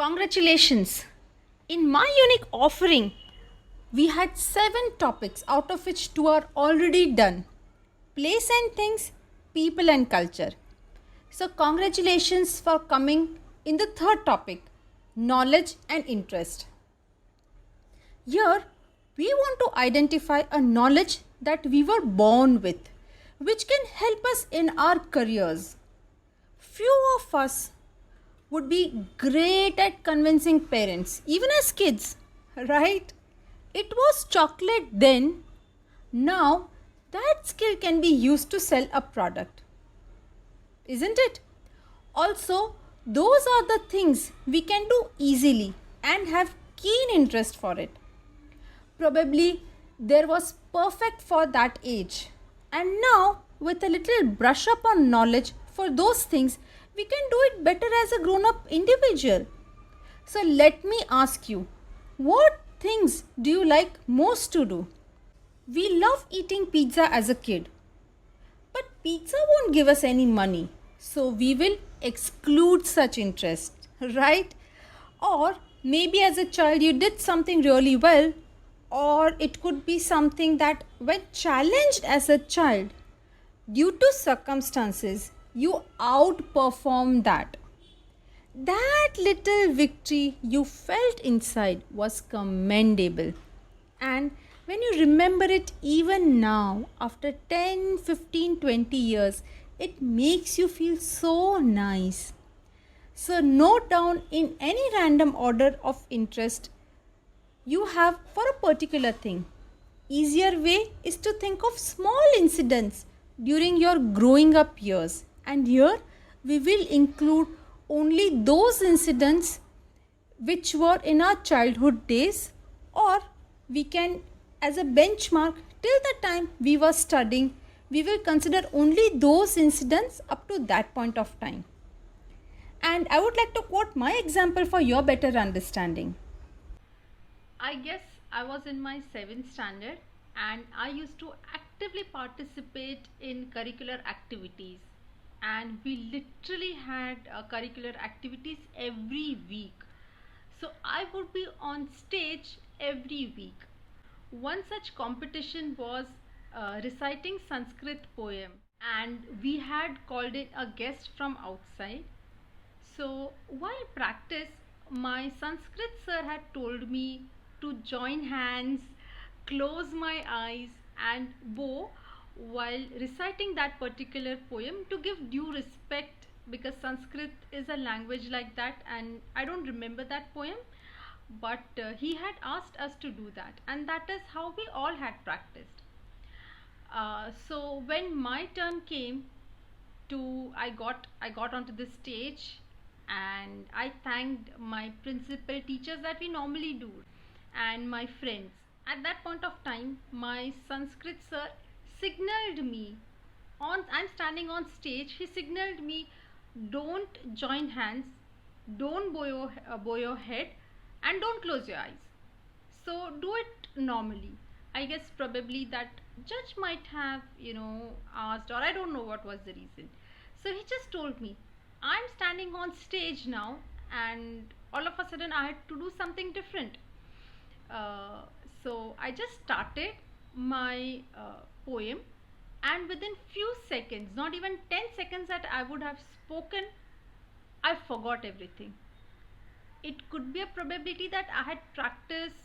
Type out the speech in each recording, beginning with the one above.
Congratulations! In my unique offering, we had 7 topics, out of which 2 are already done: place and things, people and culture. So, congratulations for coming in the third topic, knowledge and interest. Here, we want to identify a knowledge that we were born with, which can help us in our careers. Few of us would be great at convincing parents, even as kids, right? It was chocolate then. Now, that skill can be used to sell a product, isn't it? Also, those are the things we can do easily and have keen interest for it. Probably there was perfect for that age. And now, with a little brush up on knowledge for those things, we can do it better as a grown up individual. So, let me ask you, what things do you like most to do? We love eating pizza as a kid, but pizza won't give us any money, so we will exclude such interest, right? Or maybe as a child you did something really well, or it could be something that, when challenged as a child, due to circumstances, you outperformed that. That little victory you felt inside was commendable. And when you remember it even now, after 10, 15, 20 years, it makes you feel so nice. So, note down in any random order of interest you have for a particular thing. Easier way is to think of small incidents during your growing up years, and here we will include only those incidents which were in our childhood days, or we can, as a benchmark till the time we were studying, we will consider only those incidents up to that point of time. And I would like to quote my example for your better understanding. I guess I was in my 7th standard and I used to actively participate in curricular activities, and we literally had curricular activities every week. So I would be on stage every week. One such competition was reciting Sanskrit poem, and we had called in a guest from outside. So while practice, my Sanskrit sir had told me to join hands, close my eyes, and bow while reciting that particular poem to give due respect, because Sanskrit is a language like that, and I don't remember that poem, but he had asked us to do that, and that is how we all had practiced. So when my turn came, I got onto the stage, and I thanked my principal, teachers that we normally do, and my friends. At that point of time, my Sanskrit sir signaled me, on I'm standing on stage. He signaled me, don't join hands, don't bow your head, and don't close your eyes. So do it normally. I guess probably that judge might have, asked, or I don't know what was the reason. So he just told me, I'm standing on stage now, and all of a sudden I had to do something different. Uh, so I just started my poem, and within few seconds, not even 10 seconds that I would have spoken, I forgot everything. It could be a probability that I had practiced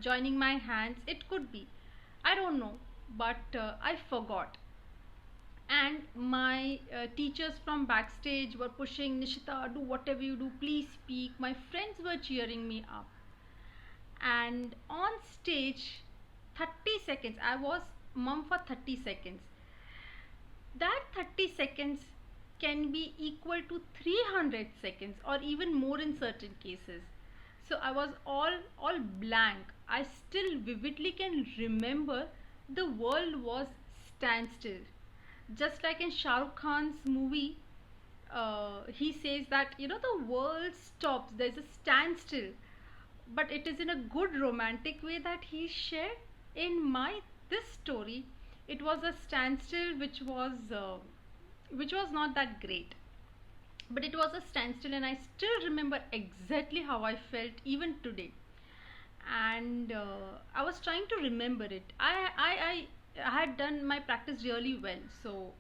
joining my hands. It could be. I don't know. But I forgot. And my teachers from backstage were pushing, Nishita, do whatever you do, please speak. My friends were cheering me up. And on stage, 30 seconds, I was mum for 30 seconds. That 30 seconds can be equal to 300 seconds, or even more in certain cases. So I was all blank. I still vividly can remember the world was standstill. Just like in Shah Rukh Khan's movie, he says that the world stops, there's a standstill, but it is in a good romantic way that he shared. In my this story, it was a standstill which was not that great. but it was a standstill, and I still remember exactly how I felt even today. And I was trying to remember it. I had done my practice really well. So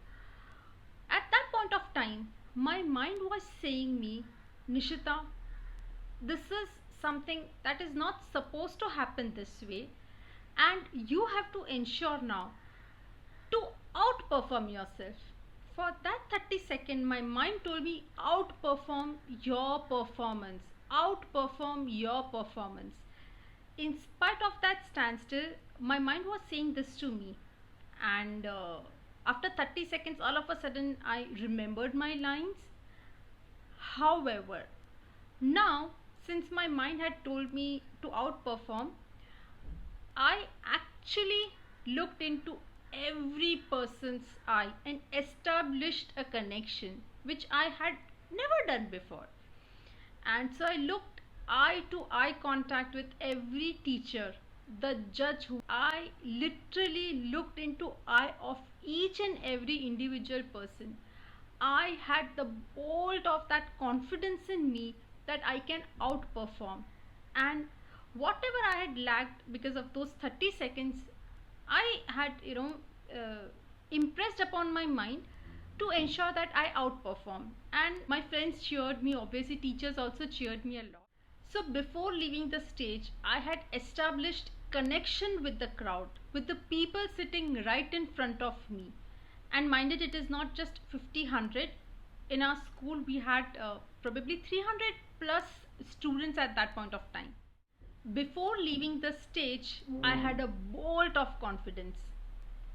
at that point of time, my mind was saying me, Nishita, this is something that is not supposed to happen this way, and you have to ensure now to outperform yourself. For that 30 second, my mind told me, outperform your performance, outperform your performance. In spite of that standstill, my mind was saying this to me. And after 30 seconds, all of a sudden, I remembered my lines. However, now, since my mind had told me to outperform, I actually looked into every person's eye and established a connection which I had never done before. And so I looked eye to eye contact with every teacher, the judge who I literally looked into eye of each and every individual person. I had the bolt of that confidence in me that I can outperform. And whatever I had lacked because of those 30 seconds, I had, impressed upon my mind to ensure that I outperformed. And my friends cheered me, obviously, teachers also cheered me a lot. So before leaving the stage, I had established connection with the crowd, with the people sitting right in front of me. And mind it, it is not just 50, 100. In our school, we had probably 300 plus students at that point of time. Before leaving the stage, I had a bolt of confidence.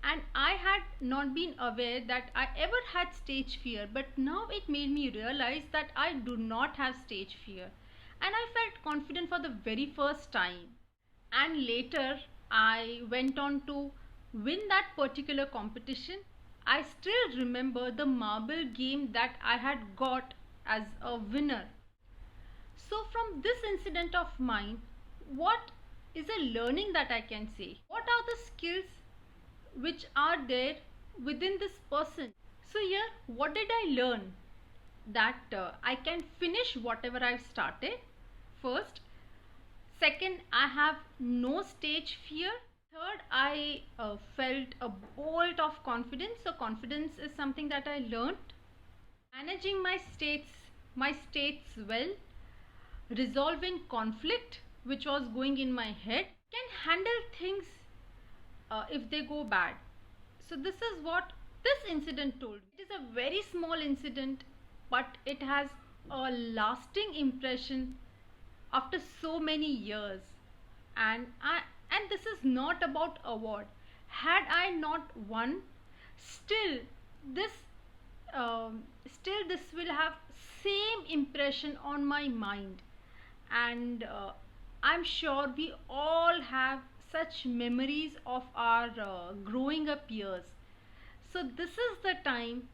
And I had not been aware that I ever had stage fear, but now it made me realize that I do not have stage fear. And I felt confident for the very first time. And later, I went on to win that particular competition. I still remember the marble game that I had got as a winner. So, from this incident of mine, what is a learning that I can say? What are the skills which are there within this person? So, here, what did I learn? That I can finish whatever I've started. First. Second, I have no stage fear. Third, I felt a bolt of confidence. So, confidence is something that I learned. Managing my states well, resolving conflict which was going in my head, can handle things if they go bad. So this is what this incident told me. It is a very small incident, but it has a lasting impression after so many years. And this is not about award. Had I not won, still this this will have same impression on my mind. And I'm sure we all have such memories of our growing up years. So this is the time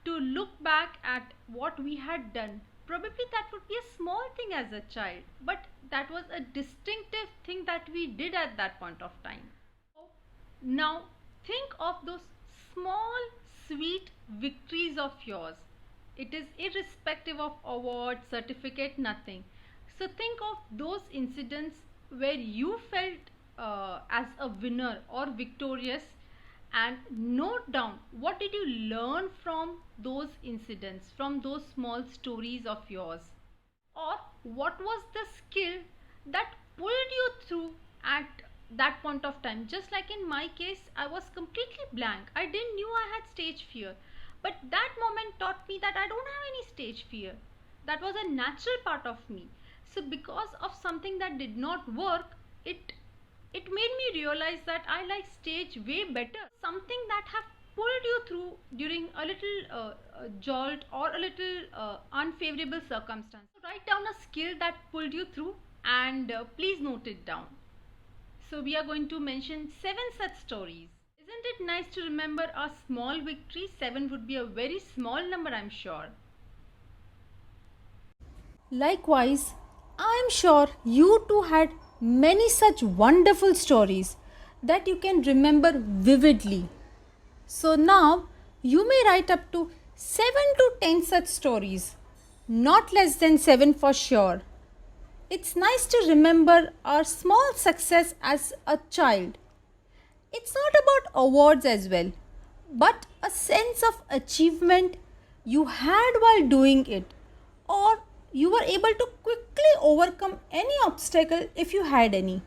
to look back at what we had done. Probably that would be a small thing as a child, but that was a distinctive thing that we did at that point of time. Now think of those small sweet victories of yours. It is irrespective of award, certificate, nothing. So think of those incidents where you felt as a winner or victorious, and note down what did you learn from those incidents, from those small stories of yours, or what was the skill that pulled you through at that point of time. Just like in my case, I was completely blank. I didn't knew I had stage fear, but that moment taught me that I don't have any stage fear. That was a natural part of me. So because of something that did not work, it made me realize that I like stage way better. Something that have pulled you through during a little jolt or a little unfavorable circumstance. So write down a skill that pulled you through, and please note it down. So we are going to mention 7 such stories. Isn't it nice to remember a small victory? 7 would be a very small number, I'm sure. Likewise, I am sure you too had many such wonderful stories that you can remember vividly. So now you may write up to 7 to 10 such stories not less than 7 for sure. It's nice to remember our small success as a child. It's not about awards as well, but a sense of achievement you had while doing it, or you were able to quickly overcome any obstacle if you had any.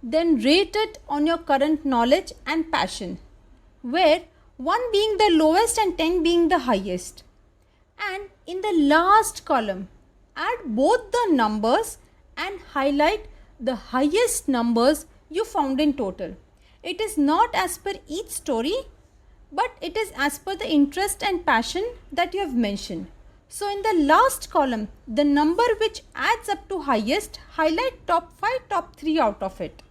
Then rate it on your current knowledge and passion, where 1 being the lowest and 10 being the highest. And in the last column, add both the numbers and highlight the highest numbers you found in total. It is not as per each story, but it is as per the interest and passion that you have mentioned. So in the last column, the number which adds up to highest, highlight top 5, top 3 out of it.